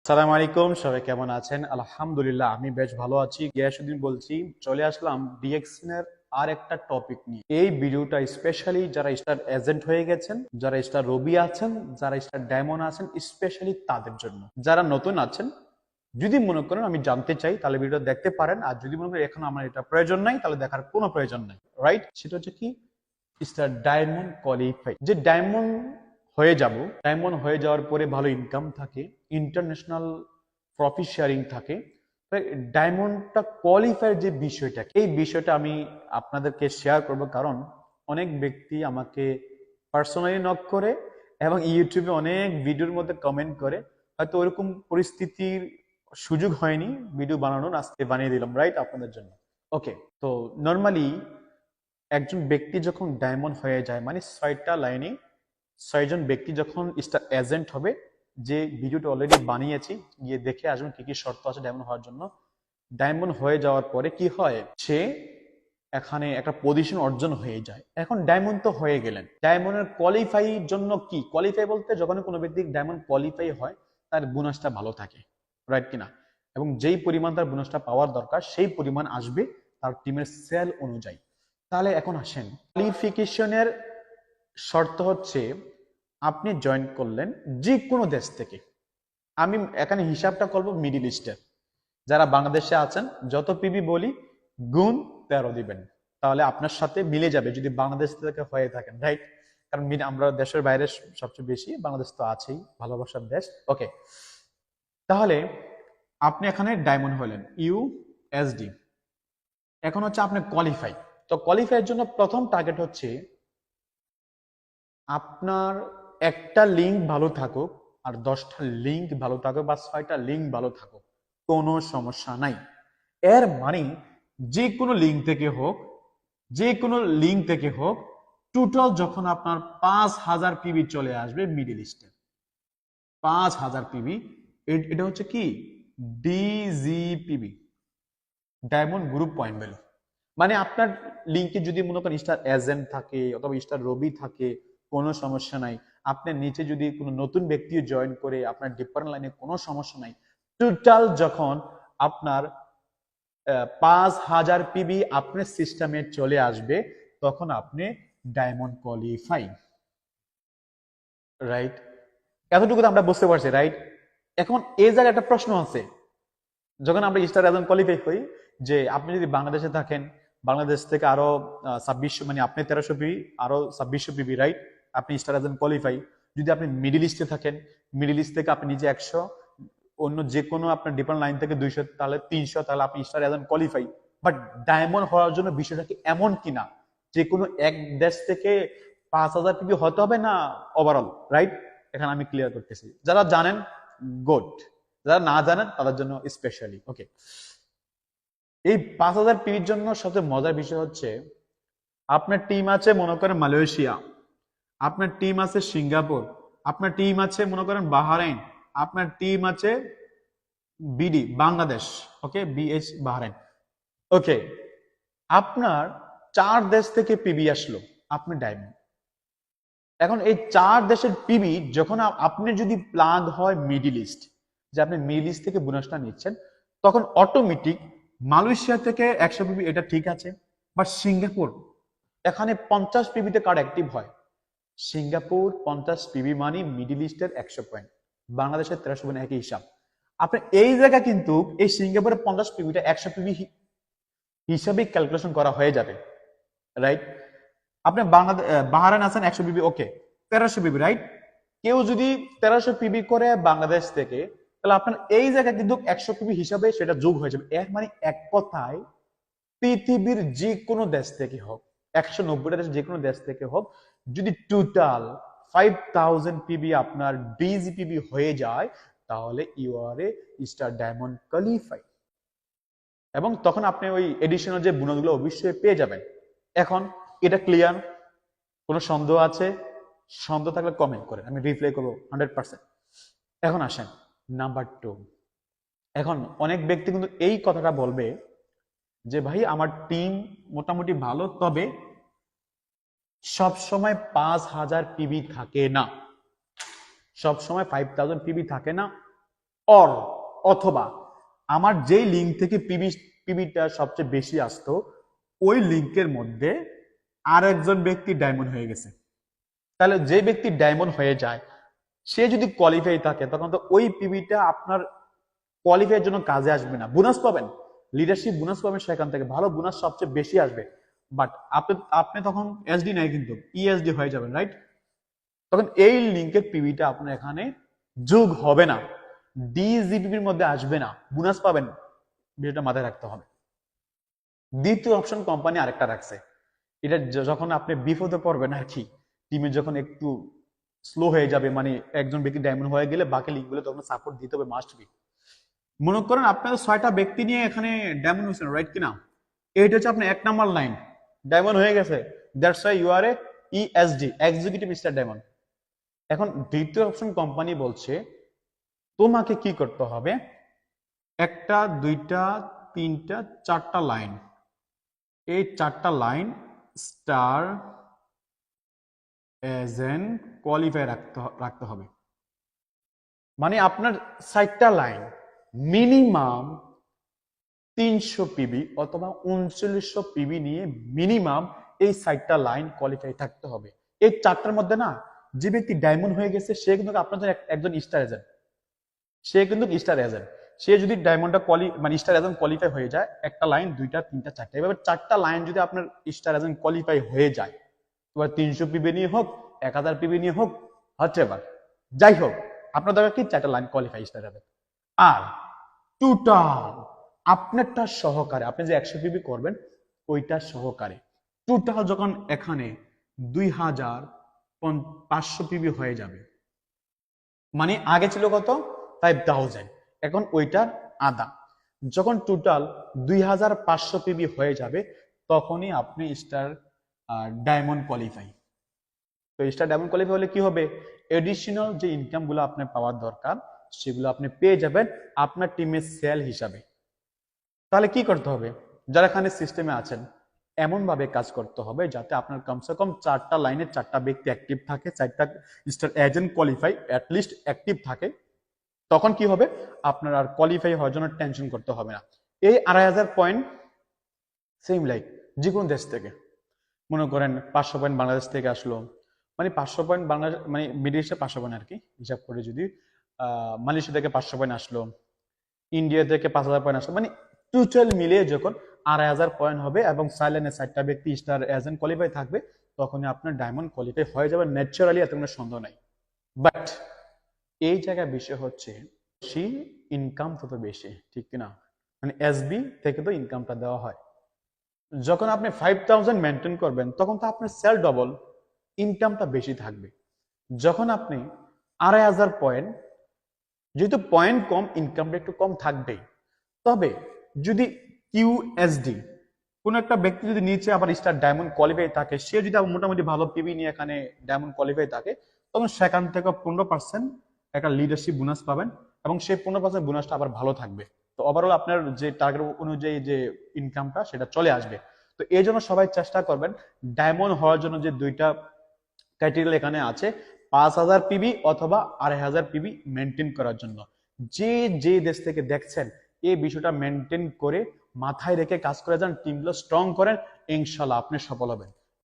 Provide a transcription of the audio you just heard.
সালাম আলাইকুম, সবাই কেমন আছেন? আলহামদুলিল্লাহ, আমি বেশ ভালো আছি। গিয়াসউদ্দিন বলছি। চলে আসলাম ডিএক্সএন এর আর একটা টপিক নিয়ে। এই ভিডিওটা স্পেশালি যারা স্টার এজেন্ট হয়ে গেছেন, যারা স্টার রবি আছেন, যারা স্টার ডায়মন্ড আছেন, স্পেশালি তাদের জন্য। যারা নতুন আছেন, যদি মনে করেন আমি জানতে চাই, তাহলে ভিডিও দেখতে পারেন। আর যদি মনে করেন এখন আমার এটা প্রয়োজন নাই, তাহলে দেখার কোনো প্রয়োজন নাই। রাইট? সেটা হচ্ছে কি, স্টার ডায়মন্ড কোয়ালিফাই। যে ডায়মন্ড হয়ে যাব, ডায়মন্ড হয়ে যাওয়ার পরে ভালো ইনকাম থাকে, ইন্টারন্যাশনাল প্রফিট শেয়ারিং থাকে। ডায়মন্ডটা কোয়ালিফাইয়ের যে বিষয়টা, এই বিষয়টা আমি আপনাদেরকে শেয়ার করব, কারণ অনেক ব্যক্তি আমাকে পার্সোনালি নক করে এবং ইউটিউবে অনেক ভিডিওর মধ্যে কমেন্ট করে। হয়তো ওরকম পরিস্থিতির সুযোগ হয়নি ভিডিও বানানোর, আজকে বানিয়ে দিলাম রাইট আপনাদের জন্য। ওকে, তো নর্মালি একজন ব্যক্তি যখন ডায়মন্ড হয়ে যায়, মানে 6টা লাইনে 6জন ব্যক্তি যখন স্টার এজেন্ট হবে, যে ভিডিওটা অলরেডি বানিয়েছি, গিয়ে দেখে আসবেন কি কি শর্ত আছে ডায়মন্ড হওয়ার জন্য। ডায়মন্ড হয়ে যাওয়ার পরে কি হয়, সে এখানে একটা পজিশন অর্জন হয়ে যায়। এখন ডায়মন্ড তো হয়ে গেলেন, ডায়মন্ডের কোয়ালিফাই জন্য কি, কোয়ালিফাই বলতে যখন কোনো ব্যক্তি ডায়মন্ড কোয়ালিফাই হয়, তার বোনাসটা ভালো থাকে, রাইট কিনা? এবং যেই পরিমাণ তার বোনাসটা পাওয়ার দরকার, সেই পরিমাণ আসবে তার টিমের সেল অনুযায়ী। তাহলে এখন আসেন, কোয়ালিফিকেশনের শর্ত হচ্ছে আপনি জয়েন করলেন যে কোনো দেশ থেকে। আমি এখানে হিসাবটা করবো মিডিল ইস্টের। যারা বাংলাদেশে আছেন, যত পিবি বলি গুণ 13 দিবেন, তাহলে আপনার সাথে মিলে যাবে যদি বাংলাদেশ থেকে হয়ে থাকেন, রাইট? কারণ আমরা দেশের বাইরে সবচেয়ে বেশি, বাংলাদেশ তো আছেই, ভালোবাসার দেশ। ওকে, তাহলে আপনি এখানে ডায়মন্ড হলেন ইউএসডি। এখন হচ্ছে আপনি কোয়ালিফাই। তো কোয়ালিফাইয়ের জন্য প্রথম টার্গেট হচ্ছে আপনার একটা লিঙ্ক ভালো থাকুক, আর 10টা লিঙ্ক ভালো থাকুক, বা 6টা লিঙ্ক ভালো থাকুক, কোনো সমস্যা নাই। এর মানে যে কোনো লিঙ্ক থেকে হোক, যে কোনো লিঙ্ক থেকে হোক, টোটাল যখন আপনার 5,000 পিবি চলে আসবে মিডিল ইস্টে, 5,000 পিবি, এটা হচ্ছে কি ডিজিপিবি, ডায়মন্ড গ্রুপ পয়েন্ট ভ্যালু। মানে আপনার লিঙ্কে যদি মনে করেন স্টার এজেন্ট থাকে অথবা স্টার রবি থাকে, কোনো সমস্যা নাই। আপনার নিচে যদি কোনো নতুন ব্যক্তিও জয়েন করে, আপনার ডিপার্টমেন্ট লাইনে কোনো সমস্যা নাই। টোটাল যখন আপনার 5,000 পিবি আপনার সিস্টেমে চলে আসবে, তখন আপনি ডায়মন্ড কোয়ালিফাই, রাইট? এতটুকু তো আমরা বুঝতে পারছি, রাইট? এখন এই জায়গায় একটা প্রশ্ন আছে, যখন আমরা স্টার এজেন্ট কোয়ালিফাই হই, যে আপনি যদি বাংলাদেশে থাকেন, বাংলাদেশ থেকে আরো 2600, মানে আপনি 1300 পিবি, আরো 2600 পিবি, রাইট? আপনি স্টার এজেন্ট কোয়ালিফাই। যদি আপনি মিডিল ইস্টে থাকেন, মিডিল ইস্ট থেকে আপনি নিজে 100, অন্য যে কোনো আপনার ডিপার্টমেন্ট লাইন থেকে 200, তাহলে 300, তাহলে আপনি star agent qualify. But diamond হওয়ার জন্য বিষয়টা কি এমন কিনা যে কোনো এক দেশ থেকে 5,000 পিবি হতে হবে না, ওভারঅল, রাইট? এখানে আমি ক্লিয়ার করতেছি, যারা জানেন গুড, যারা না জানেন তাদের জন্য স্পেশালি। ওকে, এই 5,000 পির জন্য সবচেয়ে মজার বিষয় হচ্ছে, আপনার টিম আছে মনে করেন মালয়েশিয়া, আপনার টিম আছে সিঙ্গাপুর, আপনার টিম আছে মনে করেন বাহরাইন, আপনার টিম আছে বিডি বাংলাদেশ, ওকে, বিএইচ বাহরাইন। ওকে, আপনার 4 দেশ থেকে পিবি আসলো, আপনি ডায়মন্ড। এখন এই 4 দেশের পিবি যখন আপনি যদি প্লাগ হয় মিডিল ইস্ট, যে আপনি মিডিল ইস্ট থেকে বোনাসটা নিচ্ছেন, তখন অটোমেটিক মালয়েশিয়া থেকে 100 পিবি, এটা ঠিক আছে। বাট সিঙ্গাপুর, এখানে 50 পিবিতে কার্ড অ্যাক্টিভ হয়। সিঙ্গাপুর 50 পিবি মানে মিডিল ইস্টের 100 পয়েন্ট, বাংলাদেশের 1300 পয়েন্ট, একই হিসাব। আপনি এই জায়গা কিন্তু এই সিঙ্গাপুরের 50 পিবিটা 100 পিবি হিসাবে ক্যালকুলেশন করা হয়ে যাবে, রাইট? আপনি বাংলাদেশ বাহারাইন আছেন 100 পিবি, ওকে, 1300 পিবি, রাইট? কেউ যদি 1300 পিবি করে বাংলাদেশ থেকে, তাহলে আপনার এই জায়গায় কিন্তু 100 পিবি হিসাবে সেটা যোগ হয়ে যাবে। এর মানে এক কথায় পৃথিবীর যে কোনো দেশ থেকে হোক, 190টা দেশ, যে কোনো দেশ থেকে হোক, যদি টোটাল 5,000 পিবি আপনার ডিজিপিবি হয়ে যায়, তাহলে you are a star diamond qualify, এবং তখন আপনি ওই এডিশনাল যে বোনাসগুলো অবশ্যই পেয়ে যাবেন। এখন এটা ক্লিয়ার? কোনো সন্দেহ আছে? সন্দেহ থাকলে কমেন্ট করেন, আমি রিপ্লাই করবো 100%। এখন আসেন নাম্বার 2। এখন অনেক ব্যক্তি কিন্তু এই কথাটা বলবে যে ভাই আমার টিম মোটামুটি ভালো, তবে সব সময় 5,000 পিবি থাকে না, সব সময় 5,000 পিবি থাকে না। অর অথবা আমার যেই লিঙ্ক থেকে পিবিটা সবচেয়ে বেশি আসতো ওই লিঙ্কের মধ্যে আর একজন ব্যক্তি ডায়মন্ড হয়ে গেছে। তাহলে যে ব্যক্তি ডায়মন্ড হয়ে যায় সে যদি কোয়ালিফাই থাকে তখন তো ওই পিবিটা আপনার কোয়ালিফাইয়ের জন্য কাজে আসবে না। বোনাস পাবেন, লিডারশিপ বোনাস পাবেন, সেখান থেকে ভালো বোনাস সবচেয়ে বেশি আসবে। বাট আপনি আপনি তখন এসডি নাই কিন্তু ইএসডি হয়ে যাবেন, রাইট? তখন এই লিঙ্কের পিবিটা আপনার এখানে যোগ হবে না, ডিজিপিপির মধ্যে আসবে না, বোনাস পাবেন, বিষয়টা মাথায় রাখতে হবে। দ্বিতীয় অপশন কোম্পানি আরেকটা রাখছে, এটা যখন আপনি বিপদে পড়বেন আর কি, টিমে যখন একটু স্লো হয়ে যাবে, মানে একজন ব্যক্তি ডায়মন্ড হয়ে গেলে বাকি লিঙ্কগুলো তখন সাপোর্ট দিতে হবে, মাস্ট বি। মনে করেন আপনার 6টা ব্যক্তি নিয়ে এখানে ডায়মন্ড হয়েছেন, রাইট কিনা? এইটা হচ্ছে আপনার 1 নাম্বার লাইন, ডায়মন্ড হয়ে গেছে, that's why you are a ESD, executive star diamond. এখন দ্বিতীয় অপশন কোম্পানি বলছে তোমাকে কি করতে হবে, 1টা 2টা 3টা 4টা লাইন, এই 4টা লাইন স্টার এজেন্ট কোয়ালিফাই রাখতে হবে। মানে আপনার 4টা লাইন মিনিমাম 300 পিবি অথবা 3900 পিবি নিয়ে মিনিমাম এই 4টা লাইন কোয়ালিফাই থাকতে হবে। এই 4টার মধ্যে না, যে ব্যক্তি ডায়মন্ড হয়ে গেছে সে কিন্তু আপনার জন্য একজন স্টার এজেন্ট, সে কিন্তু স্টার এজেন্ট। সে যদি ডায়মন্ডটা মানে স্টার এজেন্ট কোয়ালিফাই হয়ে যায়, 1টা লাইন 2টা 3টা 4টা, এভাবে 4টা লাইন যদি আপনার স্টার এজেন্ট কোয়ালিফাই হয়ে যায়, এবার 300 পিবি নিয়ে হোক 1000 পিবি নিয়ে হোক, হোয়াটএভার, যাই হোক, আপনার দরকার কি 4টা লাইন কোয়ালিফাই স্টার এজেন্ট। আর টোটাল আপনারটা সহকারে আপনি যে 100 পিবি করবেন ওইটা সহকারে টোটাল যখন এখানে 2500 পিবি হয়ে যাবে, মানে আগে ছিল কত 5000, এখন ওইটার আধা, যখন টোটাল 2500 পিবি হয়ে যাবে তখনই আপনি স্টার ডায়মন্ড কোয়ালিফাই। তো স্টার ডায়মন্ড কোয়ালিফাই হলে কি হবে, এডিশনাল যে ইনকাম গুলো আপনার পাওয়ার দরকার সেগুলো আপনি পেয়ে যাবেন আপনার টিমের সেল হিসাবে। তাহলে কি করতে হবে, যারা এখানে সিস্টেমে আছেন এমন ভাবে কাজ করতে হবে যাতে আপনার কমসে কম 4টা লাইনে 4টা ব্যক্তি অ্যাক্টিভ থাকে, 4টা star agent qualify at least active থাকে। তখন কি হবে, আপনার আর কোয়ালিফাই হওয়ার জন্য টেনশন করতে হবে না। এই 2500 পয়েন্ট সেম লাইক যে কোনো দেশ থেকে, মনে করেন 500 পয়েন্ট বাংলাদেশ থেকে আসলো, মানে 500 পয়েন্ট বাংলাদেশ মানে মিডিল ইস্টে 500 পয়েন্ট আর কি হিসাব করে, যদি মালয়েশিয়া থেকে 500 পয়েন্ট আসলো, ইন্ডিয়া থেকে 5000 পয়েন্ট আসলো, মানে টোটাল মিলিয়ে যখন 2500 পয়েন্ট হবে এবং সাইলেন্টে 4টা ব্যক্তি স্টার এজেন্ট কোয়ালিফাই থাকবে তখনই আপনার ডায়মন্ড কোয়ালিফাই হয়ে যাবে ন্যাচারালি, এত কোনো সন্দেহ নাই। বাট এই জায়গায় বিষয় হচ্ছে বেশি ইনকাম তত বেশি, ঠিক কিনা? মানে এসবি থেকে তো ইনকামটা দেওয়া হয়, যখন আপনি 5000 মেনটেন করবেন তখন তো আপনার সেল ডবল, ইনকামটা বেশি থাকবে। যখন আপনি 2500 পয়েন্ট, যেহেতু পয়েন্ট কম ইনকামটা একটু কম থাকবেই। তবে যদি কিউএসডি কোন একটা ব্যক্তি যদি নিচে আবার স্টার ডায়মন্ড কোয়ালিফাই থাকে, সে যদি মোটামুটি ভালো পিবি নিয়ে এখানে ডায়মন্ড কোয়ালিফাই থাকে তখন সেখান থেকে 15% একটা লিডারশিপ বোনাস পাবেন এবং সেই 15% বোনাসটা আবার ভালো থাকবে। তো ওভারঅল আপনার যে টার্গেট অনুযায়ী যে ইনকামটা সেটা চলে আসবে। তো এই জন্য সবাই চেষ্টা করবেন ডায়মন্ড হওয়ার জন্য যে 2টা ক্রাইটেরিয়া এখানে আছে, 5000 পিবি অথবা 2500 পিবি মেনটেন করার জন্য। যে যে দেশ থেকে দেখছেন এই বিষয়টা মেনটেন করে মাথায় রেখে কাজ করে যান, টিমগুলো স্ট্রং করেন, ইনশাল্লাহ আপনি সফল হবেন।